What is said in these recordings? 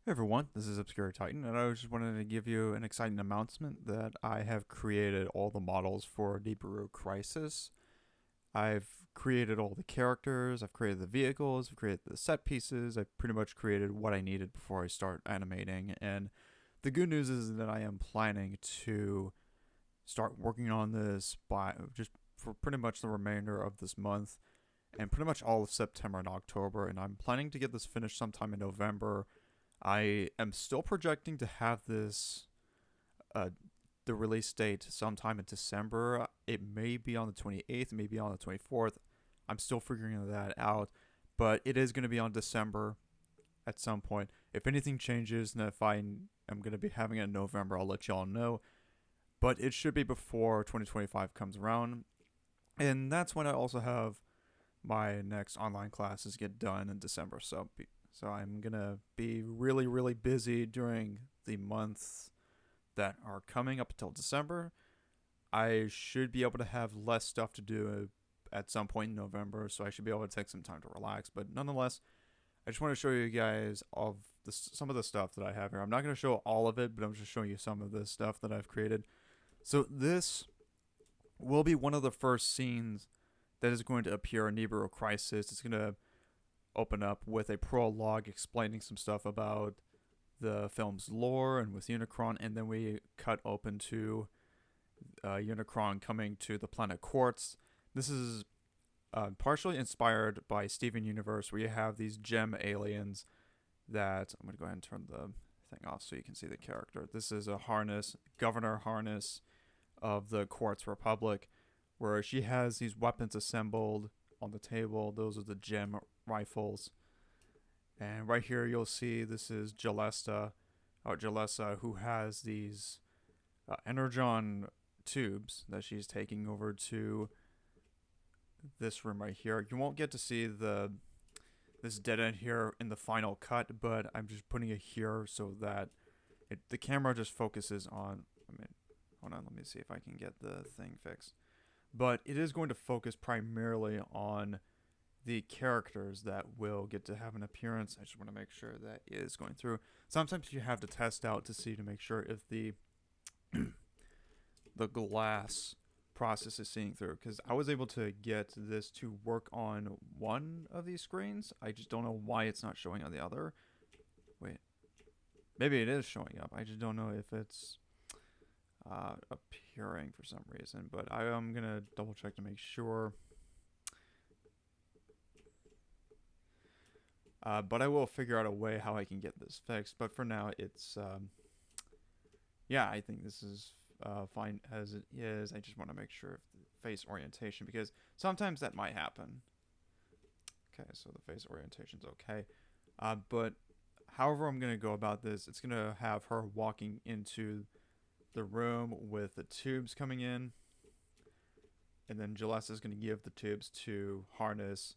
Hey everyone, this is Obscure Titan, and I just wanted to give you an exciting announcement that I have created all the models for Nibiru Crisis. I've created all the characters, I've created the vehicles, I've created the set pieces, I've pretty much created what I needed before I start animating, and the good news is that I am planning to start working on this by just for pretty much the remainder of this month and pretty much all of September and October, and I'm planning to get this finished sometime in November. I am still projecting to have this uh, the release date sometime in December. It may be on the 28th, maybe on the 24th. I'm still figuring that out, but it is going to be on December at some point. If anything changes, and if I am going to be having it in November, I'll let y'all know. But it should be before 2025 comes around, and that's when I also have my next online classes get done in December. So I'm gonna be really really busy during the months that are coming up until December. I should be able to have less stuff to do at some point in November, so I should be able to take some time to relax. But nonetheless, I just want to show you guys of some of the stuff that I have here. I'm not going to show all of it, but I'm just showing you some of the stuff that I've created. So this will be one of the first scenes that is going to appear in Nibiru Crisis. It's going to open up with a prologue explaining some stuff about the film's lore and with Unicron, and then we cut open to Unicron coming to the planet Quartz. This is partially inspired by Steven Universe, where you have these gem aliens that I'm going to go ahead and turn the thing off so you can see the character. This is a harness, Governor Harness of the Quartz Republic, where she has these weapons assembled on the table. Those are the gem rifles. And right here you'll see this is Jalessa, who has these energon tubes that she's taking over to this room right here. You won't get to see this dead end here in the final cut, but I'm just putting it here so that the camera just focuses on. Hold on, let me see if I can get the thing fixed. But it is going to focus primarily on the characters that will get to have an appearance. I just want to make sure that is going through. Sometimes you have to test out to see to make sure if the glass process is seeing through, because I was able to get this to work on one of these screens. I just don't know why it's not showing on the other. Wait, maybe it is showing up. I just don't know if it's appearing for some reason, but I am gonna double check to make sure. But I will figure out a way how I can get this fixed. But for now, it's yeah, I think this is fine as it is. I just want to make sure of the face orientation, because sometimes that might happen. Okay, so the face orientation's okay. But however I'm gonna go about this, it's gonna have her walking into the room with the tubes coming in, and then Jalessa is going to give the tubes to Harness,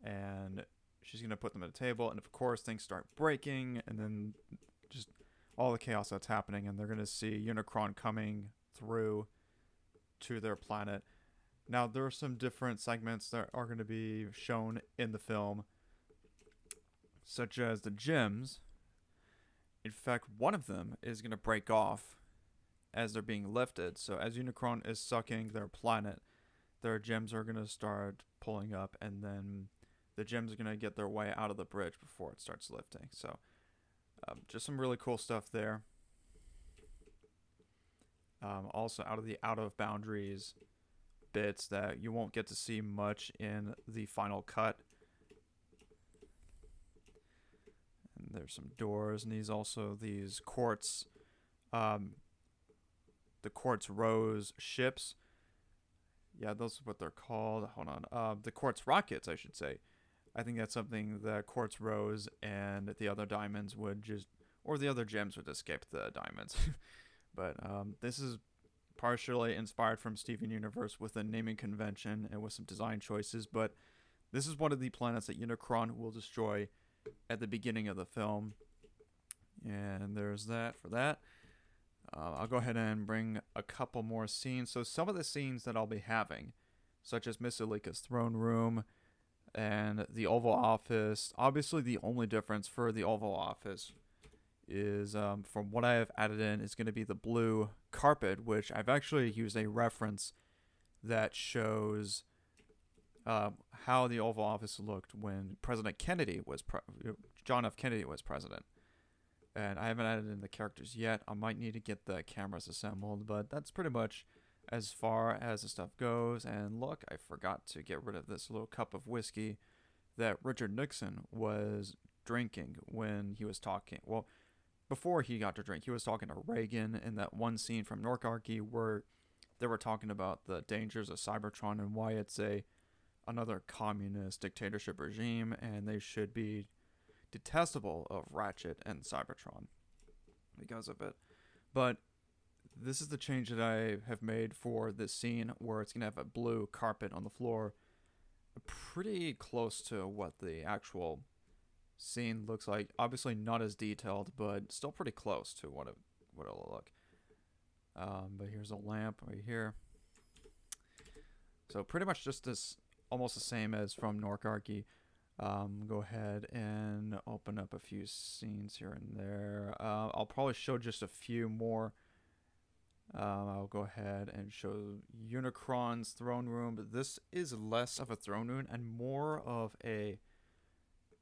and she's going to put them at a table, and of course things start breaking, and then just all the chaos that's happening, and they're going to see Unicron coming through to their planet. Now there are some different segments that are going to be shown in the film, such as the gems. In fact, one of them is going to break off as they're being lifted. So as Unicron is sucking their planet, their gems are going to start pulling up, and then the gems are going to get their way out of the bridge before it starts lifting. So just some really cool stuff there. Also out of the out of boundaries bits that you won't get to see much in the final cut. And there's some doors, and these quartz the quartz rose ships. Yeah, those are what they're called. Hold on. The quartz rockets, I should say. I think that's something that quartz rose and the other diamonds would just, or the other gems would escape the diamonds. But this is partially inspired from Steven Universe with a naming convention and with some design choices. But this is one of the planets that Unicron will destroy at the beginning of the film. And there's that for that. I'll go ahead and bring a couple more scenes. So some of the scenes that I'll be having, such as Miss Alika's throne room and the Oval Office. Obviously, the only difference for the Oval Office is, from what I have added in, is going to be the blue carpet, which I've actually used a reference that shows how the Oval Office looked when John F. Kennedy was president. And I haven't added in the characters yet. I might need to get the cameras assembled, but that's pretty much as far as the stuff goes. And look, I forgot to get rid of this little cup of whiskey that Richard Nixon was drinking when he was talking. Well, before he got to drink, he was talking to Reagan in that one scene from Norkarki where they were talking about the dangers of Cybertron and why it's another communist dictatorship regime, and they should be detestable of Ratchet and Cybertron because of it. But this is the change that I have made for this scene, where it's going to have a blue carpet on the floor, pretty close to what the actual scene looks like. Obviously not as detailed, but still pretty close to what it'll look. But here's a lamp right here. So pretty much just this, almost the same as from Norkarki. Go ahead and open up a few scenes here and there. I'll probably show just a few more. I'll go ahead and show Unicron's throne room, but this is less of a throne room and more of a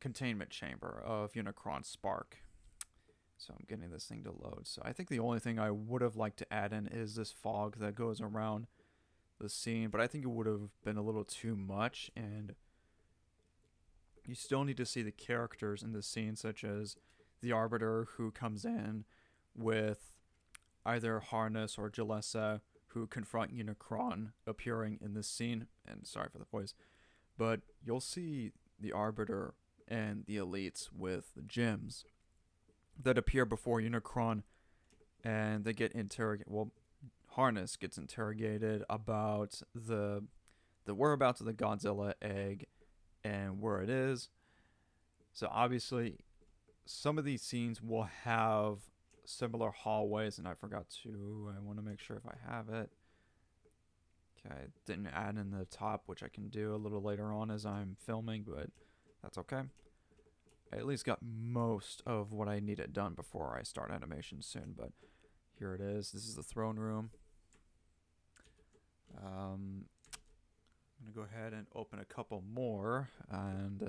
containment chamber of Unicron's spark. So I'm getting this thing to load. So I think the only thing I would have liked to add in is this fog that goes around the scene, but I think it would have been a little too much, and you still need to see the characters in this scene, such as the Arbiter, who comes in with either Harness or Jalessa, who confront Unicron appearing in this scene. And sorry for the voice, but you'll see the Arbiter and the Elites with the gems that appear before Unicron, and they get interrogated. Well, Harness gets interrogated about the whereabouts of the Godzilla egg and where it is. So obviously some of these scenes will have similar hallways, and I want to make sure if I have it. Okay, didn't add in the top, which I can do a little later on as I'm filming, but that's okay. I at least got most of what I needed done before I start animation soon, but here it is. This is the throne room. I'm going to go ahead and open a couple more, and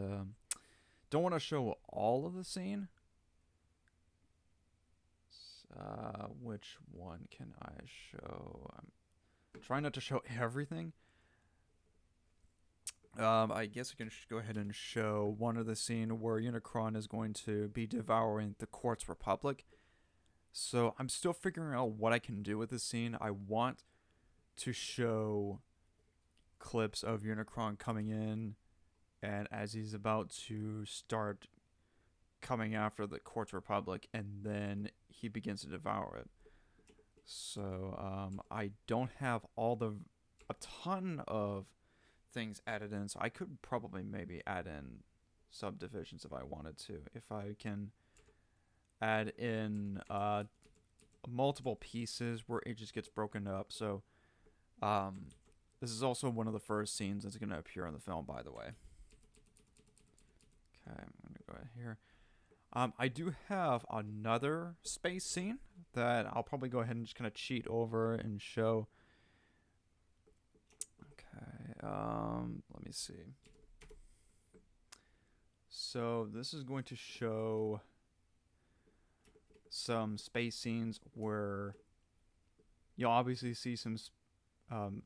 don't want to show all of the scene. Which one can I show? I'm trying not to show everything. I guess I can go ahead and show one of the scene where Unicron is going to be devouring the Quartz Republic. So I'm still figuring out what I can do with this scene. I want to show clips of Unicron coming in, and as he's about to start coming after the Quartz Republic, and then he begins to devour it. So I don't have a ton of things added in, so I could probably maybe add in subdivisions if I wanted to. If I can add in multiple pieces where it just gets broken up. So this is also one of the first scenes that's going to appear in the film, by the way. Okay, I'm going to go ahead here. I do have another space scene that I'll probably go ahead and just kind of cheat over and show. Okay, let me see. So this is going to show some space scenes where you'll obviously see some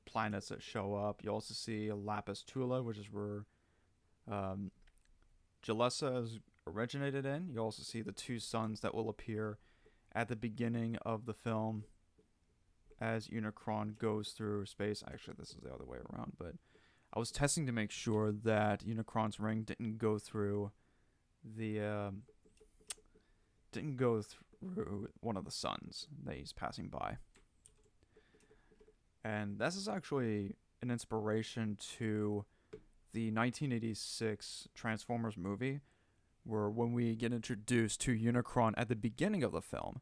planets that show up. You also see Lapis Tula, which is where Jalessa is originated in. You also see the two suns that will appear at the beginning of the film as Unicron goes through space. Actually, this is the other way around, but I was testing to make sure that Unicron's ring didn't go through one of the suns that he's passing by. And this is actually an inspiration to the 1986 Transformers movie, where when we get introduced to Unicron at the beginning of the film,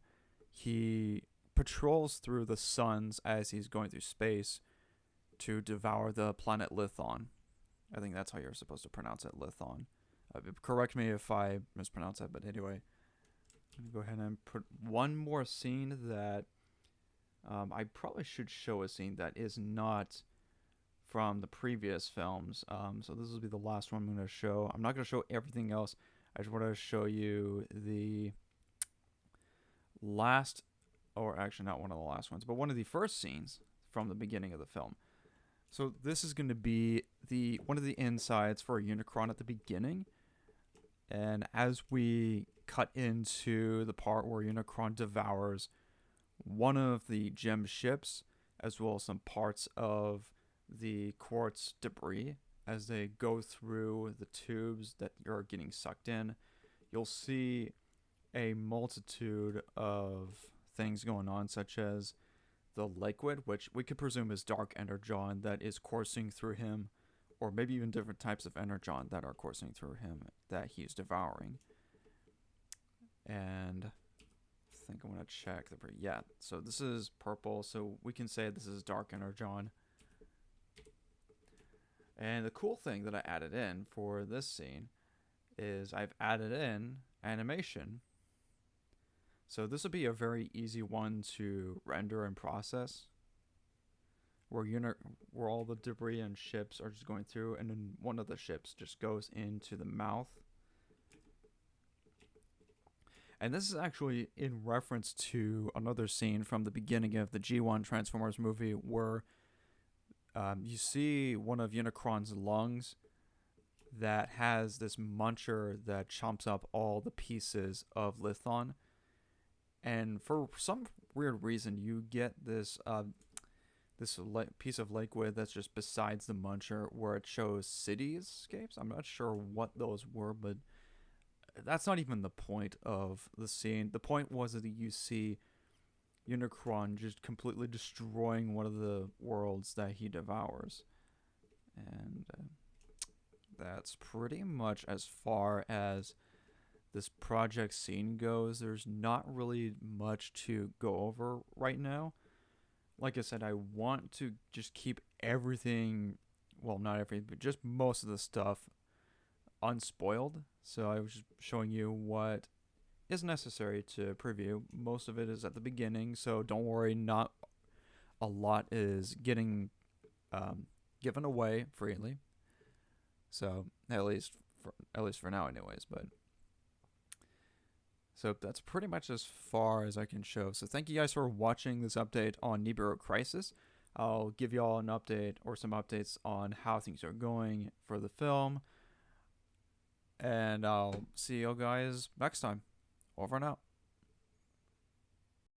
he patrols through the suns as he's going through space to devour the planet Lithon. I think that's how you're supposed to pronounce it, Lithon. Correct me if I mispronounce that, but anyway. I'm gonna go ahead and put one more scene that I probably should show a scene that is not from the previous films. So this will be the last one I'm going to show. I'm not going to show everything else. I just want to show you the last, or actually not one of the last ones, but one of the first scenes from the beginning of the film. So this is going to be one of the insides for a Unicron at the beginning. And as we cut into the part where Unicron devours one of the gem ships, as well as some parts of the quartz debris, as they go through the tubes that are getting sucked in, you'll see a multitude of things going on, such as the liquid, which we could presume is dark energon that is coursing through him, or maybe even different types of energon that are coursing through him that he's devouring. And I think I'm going to check yeah, so this is purple, so we can say this is dark energon. And the cool thing that I added in for this scene is I've added in animation. So this would be a very easy one to render and process, where all the debris and ships are just going through, and then one of the ships just goes into the mouth. And this is actually in reference to another scene from the beginning of the G1 Transformers movie, where you see one of Unicron's lungs that has this muncher that chomps up all the pieces of Lithon. And for some weird reason, you get this piece of liquid that's just besides the muncher, where it shows cityscapes. I'm not sure what those were, but that's not even the point of the scene. The point was that you see Unicron just completely destroying one of the worlds that he devours. And that's pretty much as far as this project scene goes. There's not really much to go over right now. Like I said, I want to just keep everything, well, not everything, but just most of the stuff unspoiled. So I was just showing you what is necessary to preview. Most of it is at the beginning, so don't worry, not a lot is getting given away freely. So at least for now anyways, but so that's pretty much as far as I can show. So thank you guys for watching this update on Nibiru Crisis. I'll give you all an update or some updates on how things are going for the film. And I'll see you guys next time. Over and out.